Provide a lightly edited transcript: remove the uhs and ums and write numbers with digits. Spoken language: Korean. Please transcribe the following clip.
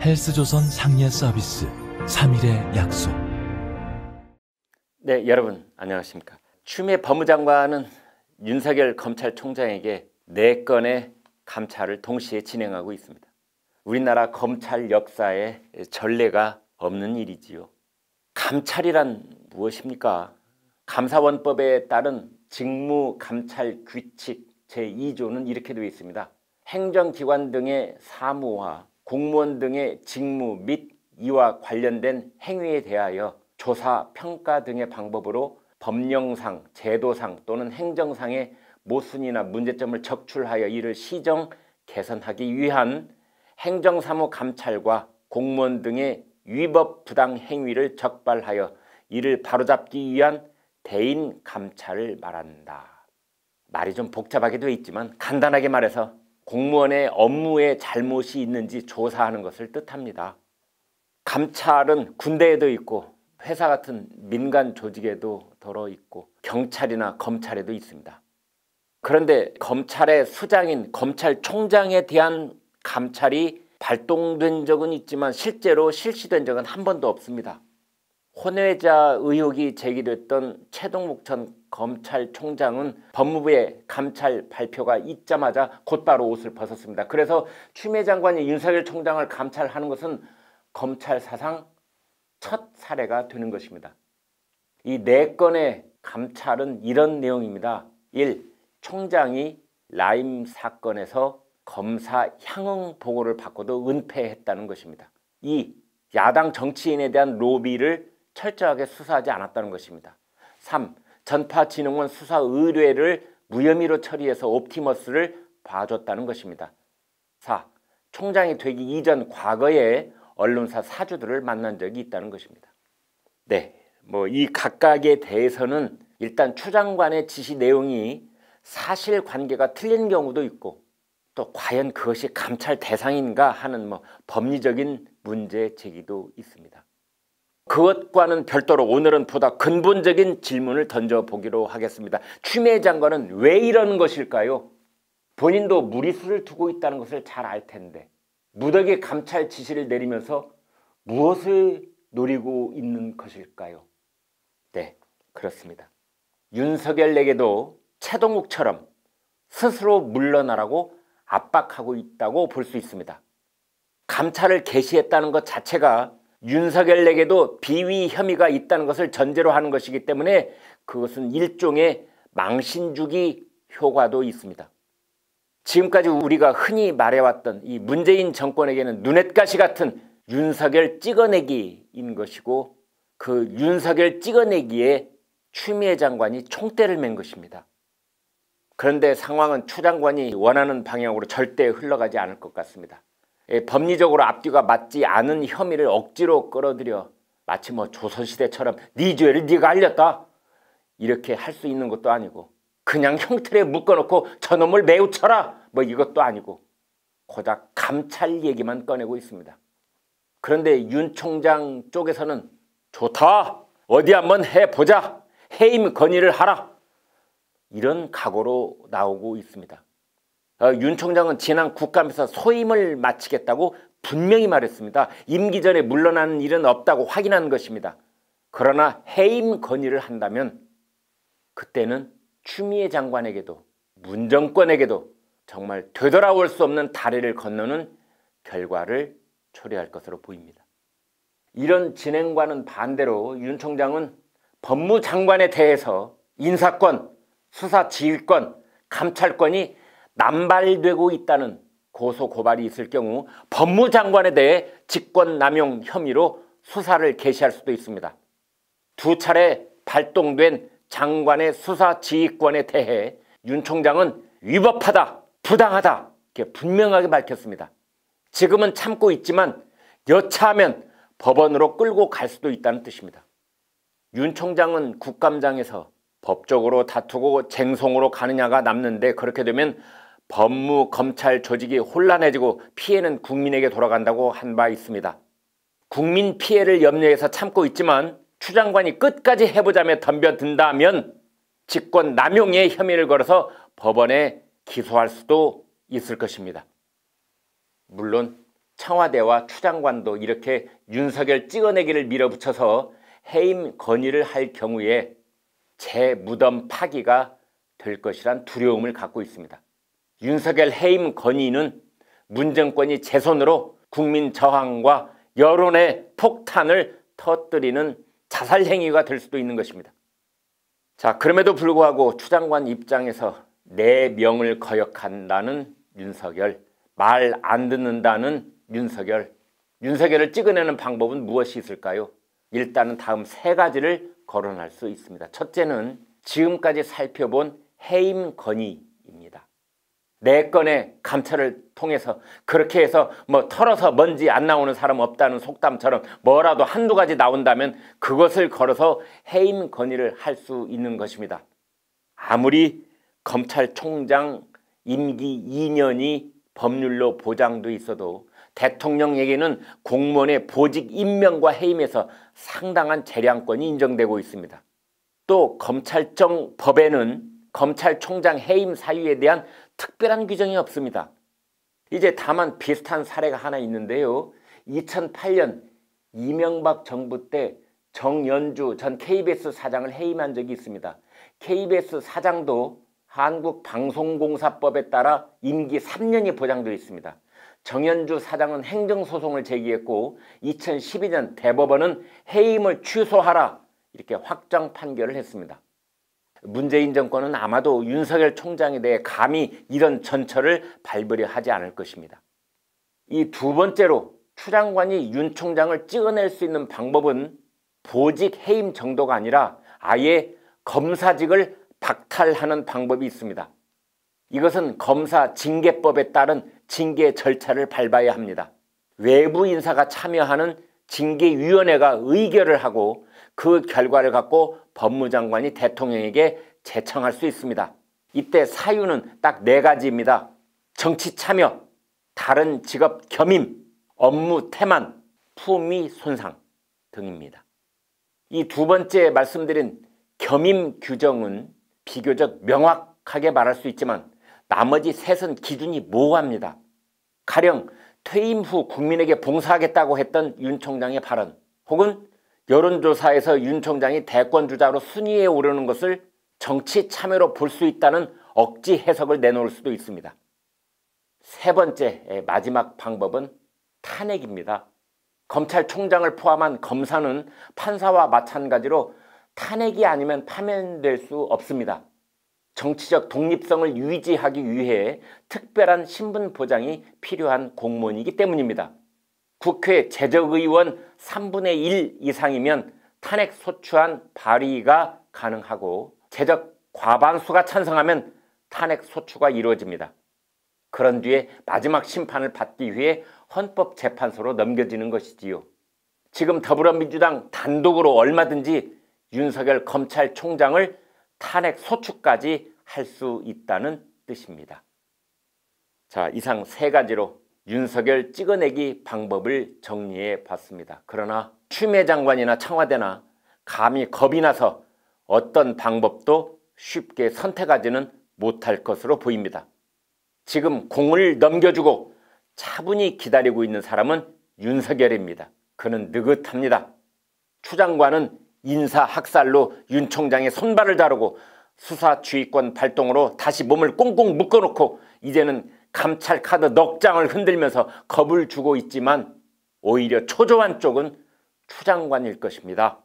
헬스조선 상예 서비스 3일의 약속. 네, 여러분 안녕하십니까. 추미애 법무장관은 윤석열 검찰총장에게 4건의 감찰을 동시에 진행하고 있습니다. 우리나라 검찰 역사에 전례가 없는 일이지요. 감찰이란 무엇입니까? 감사원법에 따른 직무감찰규칙 제2조는 이렇게 되어 있습니다. 행정기관 등의 사무와 공무원 등의 직무 및 이와 관련된 행위에 대하여 조사, 평가 등의 방법으로 법령상, 제도상 또는 행정상의 모순이나 문제점을 적출하여 이를 시정, 개선하기 위한 행정사무 감찰과 공무원 등의 위법 부당 행위를 적발하여 이를 바로잡기 위한 대인 감찰을 말한다. 말이 좀 복잡하게 되어 있지만 간단하게 말해서 공무원의 업무에 잘못이 있는지 조사하는 것을 뜻합니다. 감찰은 군대에도 있고 회사 같은 민간 조직에도 더러 있고 경찰이나 검찰에도 있습니다. 그런데 검찰의 수장인 검찰총장에 대한 감찰이 발동된 적은 있지만 실제로 실시된 적은 한 번도 없습니다. 혼외자 의혹이 제기됐던 최동목 전 검찰총장은 법무부의 감찰 발표가 있자마자 곧바로 옷을 벗었습니다. 그래서 추미애 장관이 윤석열 총장을 감찰하는 것은 검찰 사상 첫 사례가 되는 것입니다. 이 4건의 감찰은 이런 내용입니다. 1. 총장이 라임 사건에서 검사 향응 보고를 받고도 은폐했다는 것입니다. 2. 야당 정치인에 대한 로비를 철저하게 수사하지 않았다는 것입니다. 3. 전파진흥원 수사 의뢰를 무혐의로 처리해서 옵티머스를 봐줬다는 것입니다. 4. 총장이 되기 이전 과거에 언론사 사주들을 만난 적이 있다는 것입니다. 네, 이 각각에 대해서는 일단 추 장관의 지시 내용이 사실관계가 틀린 경우도 있고 또 과연 그것이 감찰 대상인가 하는 법리적인 문제 제기도 있습니다. 그것과는 별도로 오늘은 보다 근본적인 질문을 던져보기로 하겠습니다. 추미애 장관은 왜 이러는 것일까요? 본인도 무리수를 두고 있다는 것을 잘 알 텐데 무더기 감찰 지시를 내리면서 무엇을 노리고 있는 것일까요? 네, 그렇습니다. 윤석열에게도 최동욱처럼 스스로 물러나라고 압박하고 있다고 볼 수 있습니다. 감찰을 개시했다는 것 자체가 윤석열에게도 비위 혐의가 있다는 것을 전제로 하는 것이기 때문에 그것은 일종의 망신주기 효과도 있습니다. 지금까지 우리가 흔히 말해왔던 이 문재인 정권에게는 눈엣가시 같은 윤석열 찍어내기인 것이고 그 윤석열 찍어내기에 추미애 장관이 총대를 맨 것입니다. 그런데 상황은 추 장관이 원하는 방향으로 절대 흘러가지 않을 것 같습니다. 법리적으로 앞뒤가 맞지 않은 혐의를 억지로 끌어들여 마치 조선시대처럼 네 죄를 네가 알렸다 이렇게 할 수 있는 것도 아니고 그냥 형틀에 묶어놓고 저놈을 매우 쳐라 이것도 아니고 고작 감찰 얘기만 꺼내고 있습니다. 그런데 윤 총장 쪽에서는 좋다 어디 한번 해보자 해임 건의를 하라 이런 각오로 나오고 있습니다. 윤 총장은 지난 국감에서 소임을 마치겠다고 분명히 말했습니다. 임기 전에 물러나는 일은 없다고 확인한 것입니다. 그러나 해임 건의를 한다면 그때는 추미애 장관에게도 문 정권에게도 정말 되돌아올 수 없는 다리를 건너는 결과를 초래할 것으로 보입니다. 이런 진행과는 반대로 윤 총장은 법무장관에 대해서 인사권, 수사지휘권, 감찰권이 남발되고 있다는 고소고발이 있을 경우 법무장관에 대해 직권남용 혐의로 수사를 개시할 수도 있습니다. 2차례 발동된 장관의 수사지휘권에 대해 윤 총장은 위법하다, 부당하다 이렇게 분명하게 밝혔습니다. 지금은 참고 있지만 여차하면 법원으로 끌고 갈 수도 있다는 뜻입니다. 윤 총장은 국감장에서 법적으로 다투고 쟁송으로 가느냐가 남는데 그렇게 되면 법무, 검찰 조직이 혼란해지고 피해는 국민에게 돌아간다고 한 바 있습니다. 국민 피해를 염려해서 참고 있지만 추 장관이 끝까지 해보자며 덤벼든다면 직권 남용의 혐의를 걸어서 법원에 기소할 수도 있을 것입니다. 물론 청와대와 추 장관도 이렇게 윤석열 찍어내기를 밀어붙여서 해임 건의를 할 경우에 제 무덤 파기가 될 것이란 두려움을 갖고 있습니다. 윤석열 해임 건의는 문 정권이 제 손으로 국민 저항과 여론의 폭탄을 터뜨리는 자살 행위가 될 수도 있는 것입니다. 자, 그럼에도 불구하고 추 장관 입장에서 내 명을 거역한다는 윤석열, 말 안 듣는다는 윤석열을 찍어내는 방법은 무엇이 있을까요? 일단은 다음 세 가지를 거론할 수 있습니다. 첫째는 지금까지 살펴본 해임 건의입니다. 네 건의 감찰을 통해서 그렇게 해서 털어서 먼지 안 나오는 사람 없다는 속담처럼 뭐라도 한두 가지 나온다면 그것을 걸어서 해임 건의를 할 수 있는 것입니다. 아무리 검찰총장 임기 2년이 법률로 보장돼 있어도 대통령에게는 공무원의 보직 임명과 해임에서 상당한 재량권이 인정되고 있습니다. 또 검찰청 법에는 검찰총장 해임 사유에 대한 특별한 규정이 없습니다. 이제 다만 비슷한 사례가 하나 있는데요. 2008년 이명박 정부 때 정연주 전 KBS 사장을 해임한 적이 있습니다. KBS 사장도 한국방송공사법에 따라 임기 3년이 보장되어 있습니다. 정연주 사장은 행정소송을 제기했고 2012년 대법원은 해임을 취소하라 이렇게 확정 판결을 했습니다. 문재인 정권은 아마도 윤석열 총장에 대해 감히 이런 전철을 밟으려 하지 않을 것입니다. 이 두 번째로 추 장관이 윤 총장을 찍어낼 수 있는 방법은 보직 해임 정도가 아니라 아예 검사직을 박탈하는 방법이 있습니다. 이것은 검사 징계법에 따른 징계 절차를 밟아야 합니다. 외부 인사가 참여하는 징계위원회가 의결을 하고 그 결과를 갖고 법무장관이 대통령에게 제청할 수 있습니다. 이때 사유는 딱 네 가지입니다. 정치 참여, 다른 직업 겸임, 업무 태만, 품위 손상 등입니다. 이 두 번째 말씀드린 겸임 규정은 비교적 명확하게 말할 수 있지만 나머지 셋은 기준이 모호합니다. 가령 퇴임 후 국민에게 봉사하겠다고 했던 윤 총장의 발언, 혹은 여론조사에서 윤 총장이 대권주자로 순위에 오르는 것을 정치 참여로 볼 수 있다는 억지 해석을 내놓을 수도 있습니다. 세 번째, 마지막 방법은 탄핵입니다. 검찰총장을 포함한 검사는 판사와 마찬가지로 탄핵이 아니면 파면될 수 없습니다. 정치적 독립성을 유지하기 위해 특별한 신분 보장이 필요한 공무원이기 때문입니다. 국회 재적의원 3분의 1 이상이면 탄핵 소추안 발의가 가능하고 재적 과반수가 찬성하면 탄핵 소추가 이루어집니다. 그런 뒤에 마지막 심판을 받기 위해 헌법재판소로 넘겨지는 것이지요. 지금 더불어민주당 단독으로 얼마든지 윤석열 검찰총장을 탄핵 소추까지 할 수 있다는 뜻입니다. 자, 이상 세 가지로 윤석열 찍어내기 방법을 정리해 봤습니다. 그러나 추미애 장관이나 청와대나 감히 겁이 나서 어떤 방법도 쉽게 선택하지는 못할 것으로 보입니다. 지금 공을 넘겨주고 차분히 기다리고 있는 사람은 윤석열입니다. 그는 느긋합니다. 추 장관은 인사학살로 윤 총장의 손발을 자르고 수사주의권 발동으로 다시 몸을 꽁꽁 묶어놓고 이제는 감찰카드 넉 장을 흔들면서 겁을 주고 있지만 오히려 초조한 쪽은 추 장관일 것입니다.